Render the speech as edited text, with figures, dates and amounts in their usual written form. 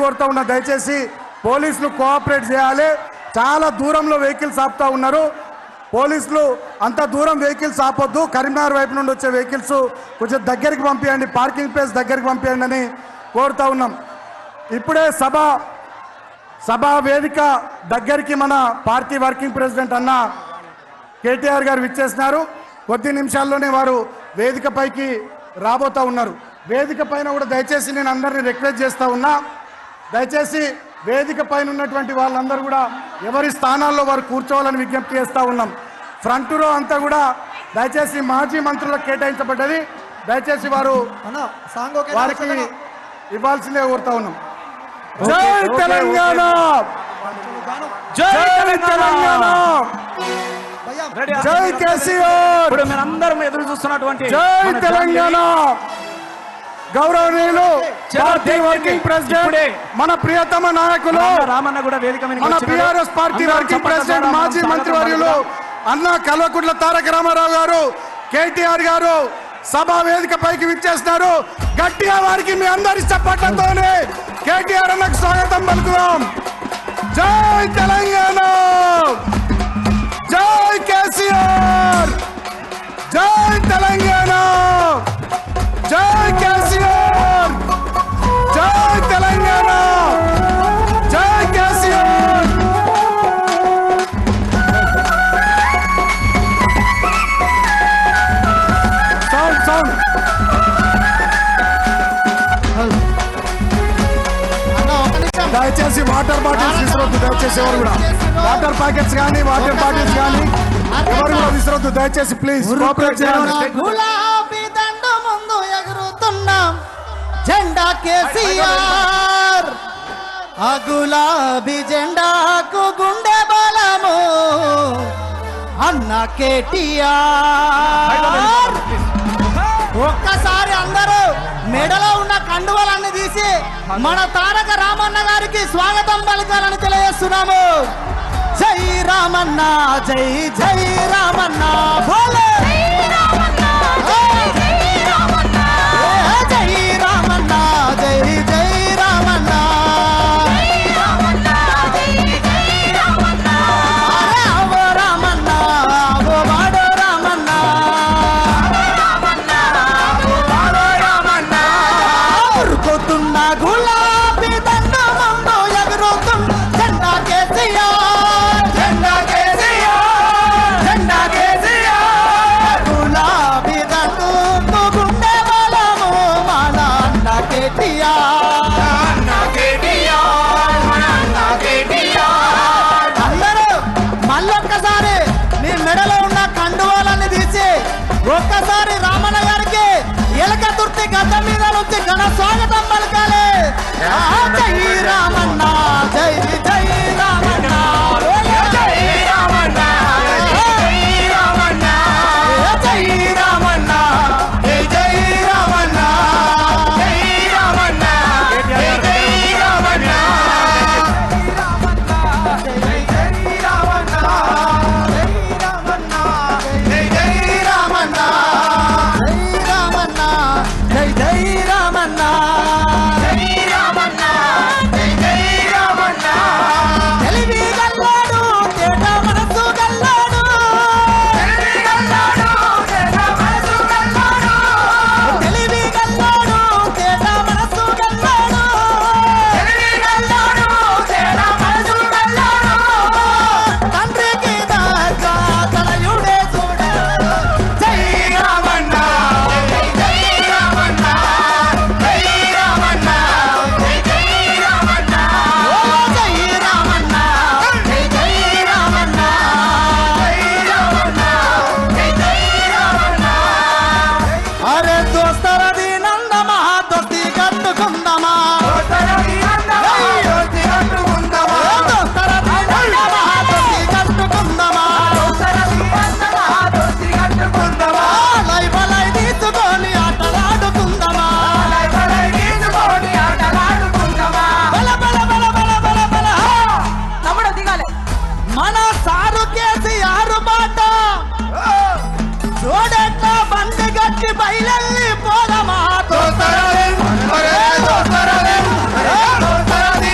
కోరుతా ఉన్నా, దయచేసి పోలీసులు కోఆపరేట్ చేయాలి. చాలా దూరంలో వెహికల్స్ ఆపుతా ఉన్నారు. పోలీసులు అంత దూరం వెహికల్స్ ఆపొద్దు. కరీంనగర్ వైపు నుండి వచ్చే వెహికల్స్ కొంచెం దగ్గరికి పంపించండి, పార్కింగ్ ప్లేస్ దగ్గరికి పంపించండి అని కోరుతా ఉన్నాం. ఇప్పుడే సభా వేదిక దగ్గరికి మన పార్టీ వర్కింగ్ ప్రెసిడెంట్ అన్న కేటీఆర్ గారు విచ్చేసినారు. కొద్ది నిమిషాల్లోనే వారు వేదిక పైకి రాబోతా ఉన్నారు. వేదిక పైన కూడా దయచేసి నేను అందరినీ రిక్వెస్ట్ చేస్తూ ఉన్నా, దయచేసి వేదిక పైన ఉన్నటువంటి వాళ్ళందరూ కూడా ఎవరి స్థానాల్లో వారు కూర్చోవాలని విజ్ఞప్తి చేస్తూ ఉన్నాం. ఫ్రంట్ రో అంతా కూడా దయచేసి మాజీ మంత్రులకు కేటాయించబడ్డది. దయచేసి వారు వారికి ఇవ్వాల్సిందే కోరుతా ఉన్నాం. జై తెలంగాణ, జై తెలంగాణ, జై కేసీఆర్. ఇప్పుడు మీరందరం ఎదురు చూస్తున్నటువంటి జై తెలంగాణ. గౌరవనీయులు పార్టీ వర్కింగ్ ప్రెసిడెంట్, మన ప్రియతమ నాయకులు, రామన్న కూడా వేదిక మీద మన బీఆర్ఎస్ పార్టీ వర్కింగ్ ప్రెసిడెంట్, మాజీ మంత్రివర్యులు అన్న కల్వకుంట్ల తారక రామారావు గారు, కేటీఆర్ గారు సభా వేదిక పైకి విచ్చేస్తున్నారు. గట్టిగా వారికి మీ అందరి చప్పట్లతోనే కేటీఆర్ అన్నకు స్వాగతం పలుకుదాం. జై తెలంగాణ, జై కేసీఆర్, జై తెలంగాణ, జై కేసీఆర్, జై తెలంగాణ, జై కేసీఆర్. సౌండ్ దయచేసి వాటర్ బాటిల్స్ విసరొద్దు. దయచేసి ఎవరు కూడా వాటర్ ప్యాకెట్స్ కానీ వాటర్ బాటిల్స్ కానీ ఎవరు కూడా విసరొద్దు. దయచేసి ప్లీజ్ కోఆపరేట్ చేయాలి. గులాబీ దండ ముందు ఎగురుతున్నాం జెండా కేసీఆర్, ఆ గులాబీ జెండాకు గుండె బలము అన్న కేటీఆర్. ఒక్కసారి అందరూ మెడలో ఉన్న కండువలన్నీ తీసి మన తారక రామన్న గారికి స్వాగతం పలకాలని తెలియజేస్తున్నాము. జై రామన్న, జై జై రామన్న, భోలే జై రామన్న, జై రామన్న, జై జై రామన్న. అరే అవో రామన్న, అవో వాడో రామన్న, ఉరుకుతున్న గులాబీ దండ ముందు ఎగురుతున్న జెండా కేసీఆర్, జెండా కేసీఆర్, జెండా కేసీఆర్. గులాబీ దండు గుండె బలము మన అన్న కేటీఆర్, అన్న కేటీఆర్, మన అన్న కేటీఆర్. అందరూ మళ్ళొక్కసారి మీ మెడలో ఉన్న కండువాలన్నీ తీసి ఒక్కసారి రామన్న గారికి ఎలక తుర్తి గడ్డ మీద నుంచి ఘన స్వాగతం